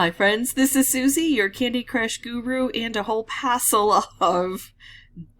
Hi friends, this is Suzy, your Candy Crush guru, and a whole passel of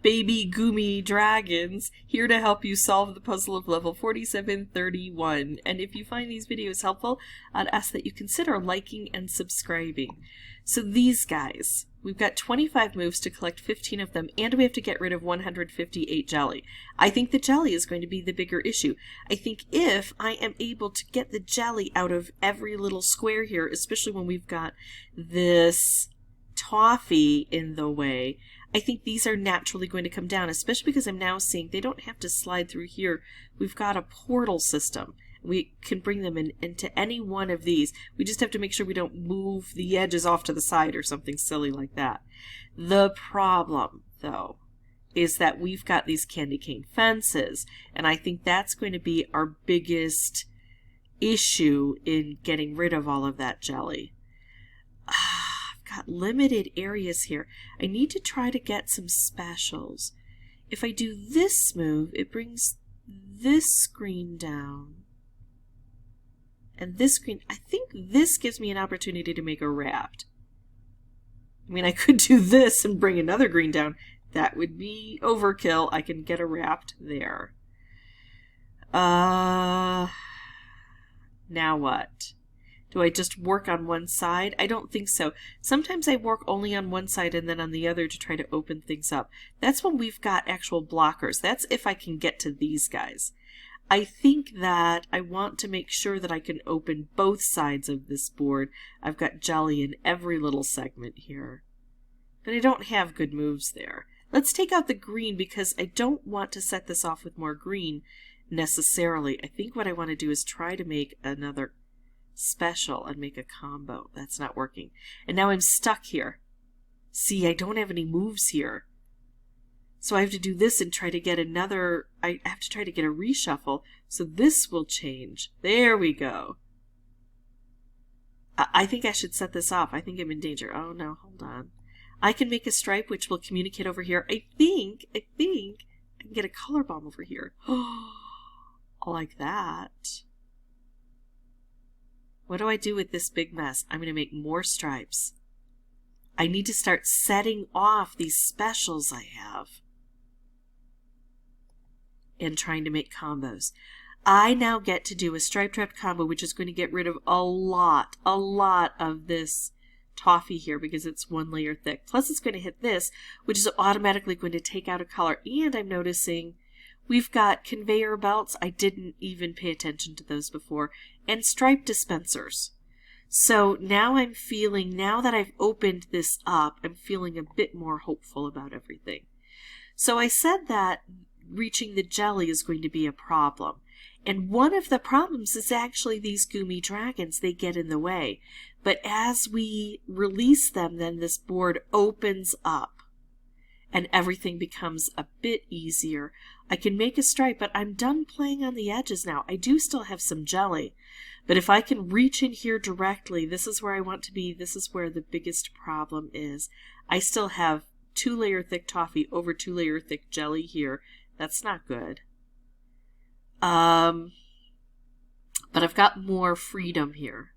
baby goomy dragons here to help you solve the puzzle of level 4731. And if you find these videos helpful, I'd ask that you consider liking and subscribing. So these guys, we've got 25 moves to collect 15 of them, and we have to get rid of 158 jelly. I think the jelly is going to be the bigger issue. I think if I am able to get the jelly out of every little square here, especially when we've got this toffee in the way, I think these are naturally going to come down, especially because I'm now seeing they don't have to slide through here. We've got a portal system. We can bring them into any one of these. We just have to make sure we don't move the edges off to the side or something silly like that. The problem, though, is that we've got these candy cane fences, and I think that's going to be our biggest issue in getting rid of all of that jelly. I've got limited areas here. I need to try to get some specials. If I do this move, it brings this screen down. And this screen, I think this gives me an opportunity to make a wrapped. I mean, I could do this and bring another green down. That would be overkill. I can get a wrapped there. Now what? Do I just work on one side? I don't think so. Sometimes I work only on one side and then on the other to try to open things up. That's when we've got actual blockers. That's if I can get to these guys. I think that I want to make sure that I can open both sides of this board. I've got jelly in every little segment here. But I don't have good moves there. Let's take out the green because I don't want to set this off with more green necessarily. I think what I want to do is try to make another special and make a combo. That's not working. And now I'm stuck here. See, I don't have any moves here. So I have to do this and try to get another, I have to try to get a reshuffle, so this will change. There we go. I think I should set this off. I think I'm in danger. Oh no, hold on. I can make a stripe which will communicate over here. I think I can get a color bomb over here. Oh, like that. What do I do with this big mess? I'm going to make more stripes. I need to start setting off these specials I have and trying to make combos. I now get to do a stripe trapped combo, which is going to get rid of a lot of this toffee here because it's one layer thick. Plus it's going to hit this, which is automatically going to take out a color. And I'm noticing we've got conveyor belts. I didn't even pay attention to those before. And stripe dispensers. So now I'm feeling, now that I've opened this up, I'm feeling a bit more hopeful about everything. So I said that reaching the jelly is going to be a problem. And one of the problems is actually these goomy dragons. They get in the way. But as we release them, then this board opens up and everything becomes a bit easier. I can make a stripe, but I'm done playing on the edges now. I do still have some jelly. But if I can reach in here directly, this is where I want to be. This is where the biggest problem is. I still have 2-layer thick toffee over 2-layer thick jelly here. That's not good. But I've got more freedom here.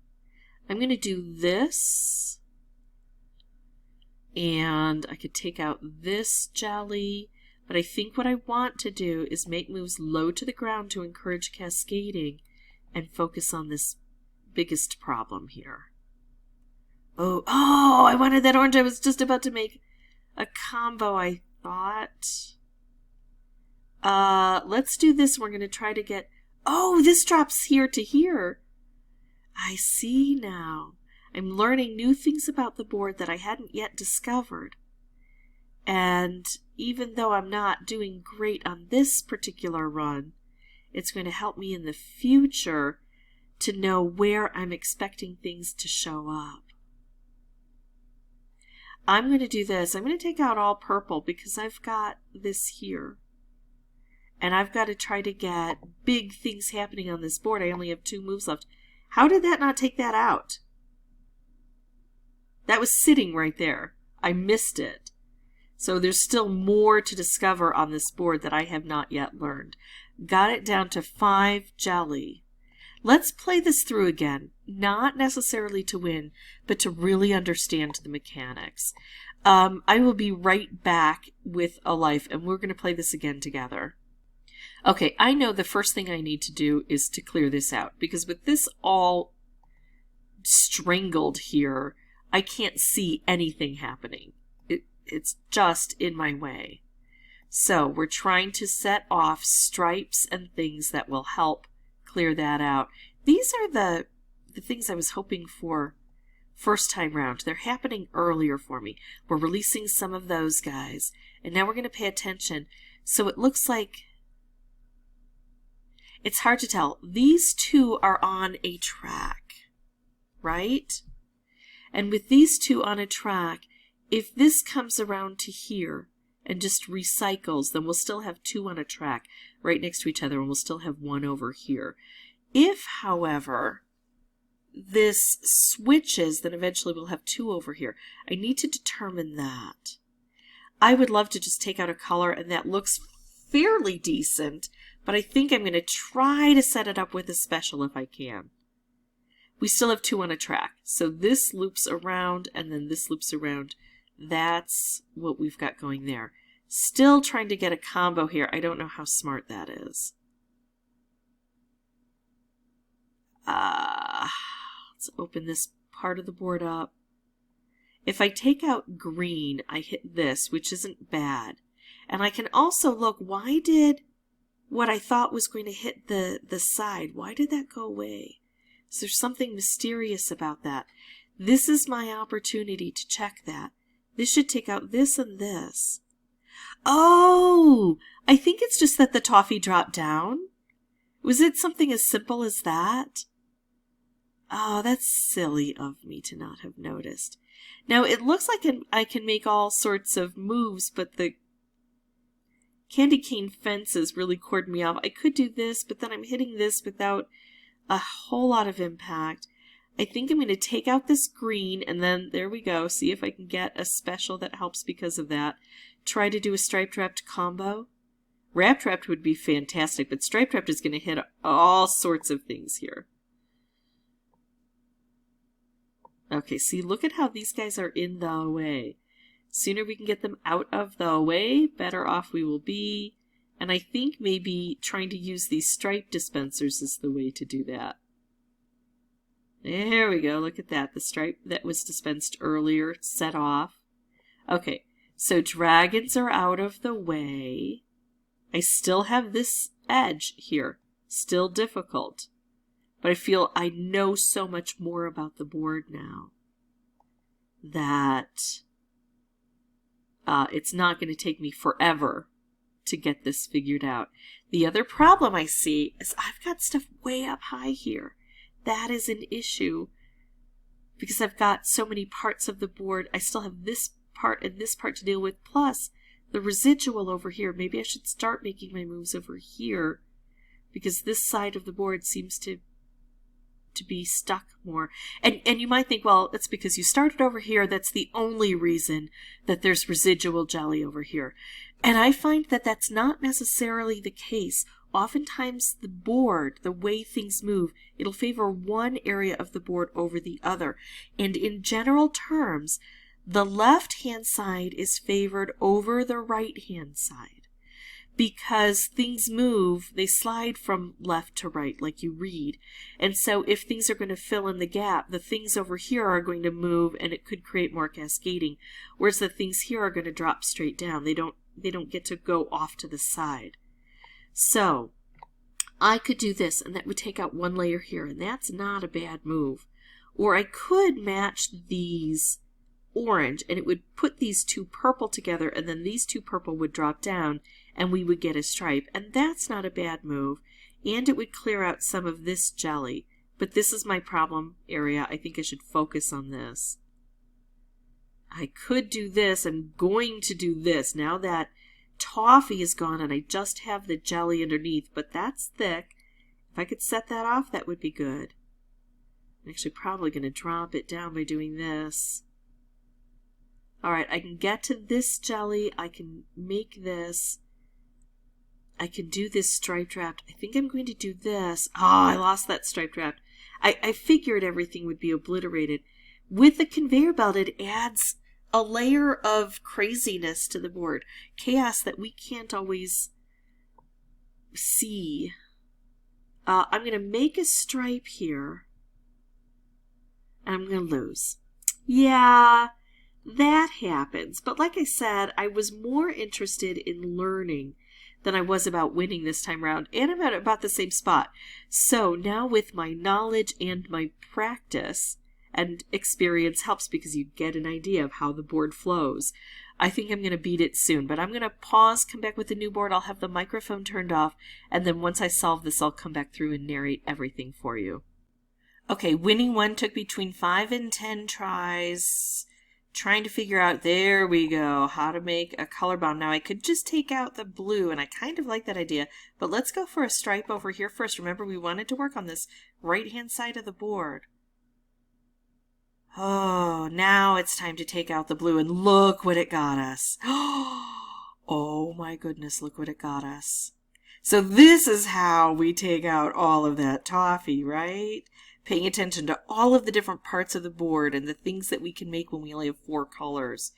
I'm going to do this. And I could take out this jelly. But I think what I want to do is make moves low to the ground to encourage cascading and focus on this biggest problem here. Oh, I wanted that orange. I was just about to make a combo, I thought. Let's do this. We're going to try to get, this drops here to here. I see now. I'm learning new things about the board that I hadn't yet discovered. And even though I'm not doing great on this particular run, it's going to help me in the future to know where I'm expecting things to show up. I'm going to do this. I'm going to take out all purple because I've got this here. And I've got to try to get big things happening on this board. I only have 2 moves left. How did that not take that out? That was sitting right there. I missed it. So there's still more to discover on this board that I have not yet learned. Got it down to 5 jelly. Let's play this through again, not necessarily to win, but to really understand the mechanics. I will be right back with a life, and we're going to play this again together. Okay, I know the first thing I need to do is to clear this out, because with this all strangled here, I can't see anything happening. It's just in my way. So we're trying to set off stripes and things that will help clear that out. These are the things I was hoping for first time round. They're happening earlier for me. We're releasing some of those guys. And now we're going to pay attention. So it looks like it's hard to tell. These two are on a track, right? And with these two on a track, if this comes around to here and just recycles, then we'll still have two on a track right next to each other, and we'll still have one over here. If, however, this switches, then eventually we'll have two over here. I need to determine that. I would love to just take out a color, and that looks fairly decent, but I think I'm going to try to set it up with a special if I can. We still have two on a track, so this loops around, and then this loops around. That's what we've got going there. Still trying to get a combo here. I don't know how smart that is. Let's open this part of the board up. If I take out green, I hit this, which isn't bad. And I can also look, why did what I thought was going to hit the side, why did that go away? Is there something mysterious about that? This is my opportunity to check that. This should take out this and this. Oh, I think it's just that the toffee dropped down. Was it something as simple as that? Oh, that's silly of me to not have noticed. Now, it looks like I can make all sorts of moves, but the candy cane fences really cord me off. I could do this, but then I'm hitting this without a whole lot of impact. I think I'm going to take out this green, and then there we go. See if I can get a special that helps because of that. Try to do a striped wrapped combo. Wrapped wrapped would be fantastic, but striped wrapped is going to hit all sorts of things here. Okay, see, look at how these guys are in the way. Sooner we can get them out of the way, better off we will be. And I think maybe trying to use these stripe dispensers is the way to do that. There we go, look at that. The stripe that was dispensed earlier set off. Okay, so dragons are out of the way. I still have this edge here, still difficult. But I feel I know so much more about the board now that it's not going to take me forever to get this figured out. The other problem I see is I've got stuff way up high here. That is an issue because I've got so many parts of the board. I still have this part and this part to deal with, plus the residual over here. Maybe I should start making my moves over here because this side of the board seems to be stuck more. And you might think, well, it's because you started over here. That's the only reason that there's residual jelly over here. And I find that that's not necessarily the case. Oftentimes the board, the way things move, it'll favor one area of the board over the other. And in general terms, the left-hand side is favored over the right-hand side. Because things move, they slide from left to right, like you read. And so if things are going to fill in the gap, the things over here are going to move and it could create more cascading. Whereas the things here are going to drop straight down. They don't get to go off to the side. So I could do this and that would take out one layer here, and that's not a bad move. Or I could match these orange and it would put these two purple together, and then these two purple would drop down and we would get a stripe, and that's not a bad move, and it would clear out some of this jelly. But this is my problem area. I think I should focus on this. I could do this. I'm going to do this now that toffee is gone and I just have the jelly underneath, but that's thick. If I could set that off, that would be good. I'm actually probably going to drop it down by doing this. Alright, I can get to this jelly. I can make this. I can do this striped wrapped. I think I'm going to do this. Oh, I lost that striped wrapped. I figured everything would be obliterated. With the conveyor belt, it adds a layer of craziness to the board. Chaos that we can't always see. I'm going to make a stripe here. And I'm going to lose. Yeah, that happens. But like I said, I was more interested in learning than I was about winning this time around. And I'm at about the same spot. So now with my knowledge and my practice, and experience helps because you get an idea of how the board flows, I think I'm going to beat it soon. But I'm going to pause, come back with a new board. I'll have the microphone turned off. And then once I solve this, I'll come back through and narrate everything for you. Okay, winning one took between 5 and 10 tries. Trying to figure out, there we go, how to make a color bomb. Now I could just take out the blue, and I kind of like that idea, but let's go for a stripe over here first. Remember, we wanted to work on this right-hand side of the board. Oh, now it's time to take out the blue, and look what it got us. Oh my goodness, look what it got us. So this is how we take out all of that toffee, right? Paying attention to all of the different parts of the board and the things that we can make when we only have 4 colors.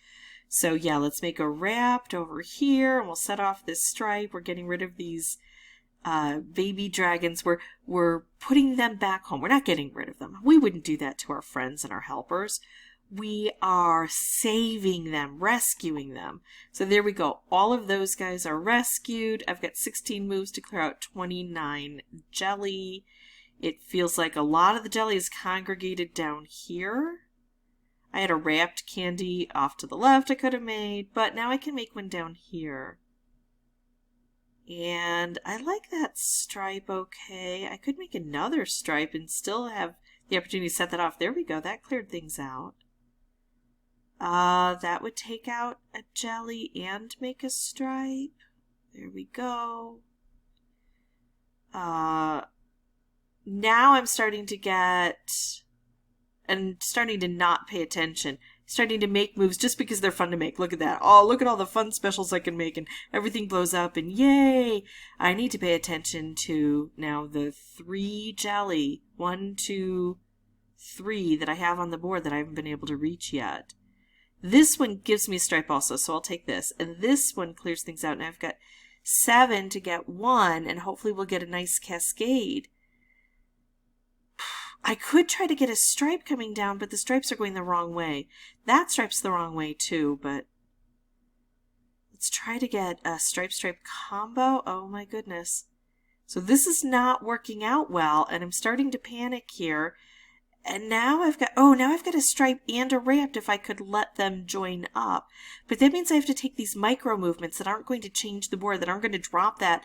So yeah, let's make a wrapped over here, and we'll set off this stripe. We're getting rid of these baby dragons. We're putting them back home. We're not getting rid of them. We wouldn't do that to our friends and our helpers. We are saving them, rescuing them. So there we go. All of those guys are rescued. I've got 16 moves to clear out 29 jelly. It feels like a lot of the jelly is congregated down here. I had a wrapped candy off to the left I could have made, but now I can make one down here. And I like that stripe okay. I could make another stripe and still have the opportunity to set that off. There we go. That cleared things out. That would take out a jelly and make a stripe. There we go. Now I'm starting to get, and starting to not pay attention, starting to make moves just because they're fun to make. Look at that. Oh, look at all the fun specials I can make, and everything blows up, and yay! I need to pay attention to now the 3 jelly, 1, 2, 3 that I have on the board that I haven't been able to reach yet. This one gives me a stripe also, so I'll take this. And this one clears things out, and I've got 7 to get 1, and hopefully we'll get a nice cascade. I could try to get a stripe coming down, but the stripes are going the wrong way. That stripe's the wrong way too, but let's try to get a stripe-stripe combo. Oh my goodness. So this is not working out well, and I'm starting to panic here. And now I've got, now I've got a stripe and a wrapped if I could let them join up. But that means I have to take these micro movements that aren't going to change the board, that aren't going to drop that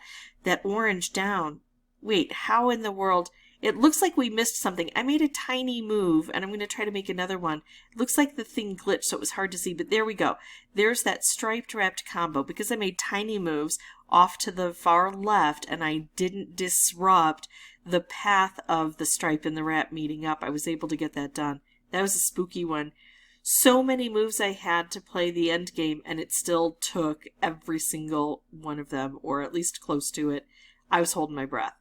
orange down. Wait, how in the world? It looks like we missed something. I made a tiny move, and I'm going to try to make another one. It looks like the thing glitched, so it was hard to see, but there we go. There's that striped wrapped combo. Because I made tiny moves off to the far left, and I didn't disrupt the path of the stripe and the wrap meeting up, I was able to get that done. That was a spooky one. So many moves I had to play the end game, and it still took every single one of them, or at least close to it. I was holding my breath.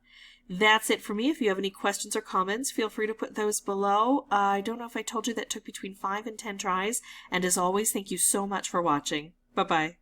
That's it for me. If you have any questions or comments, feel free to put those below. I don't know if I told you that took between 5 and 10 tries. And as always, thank you so much for watching. Bye-bye.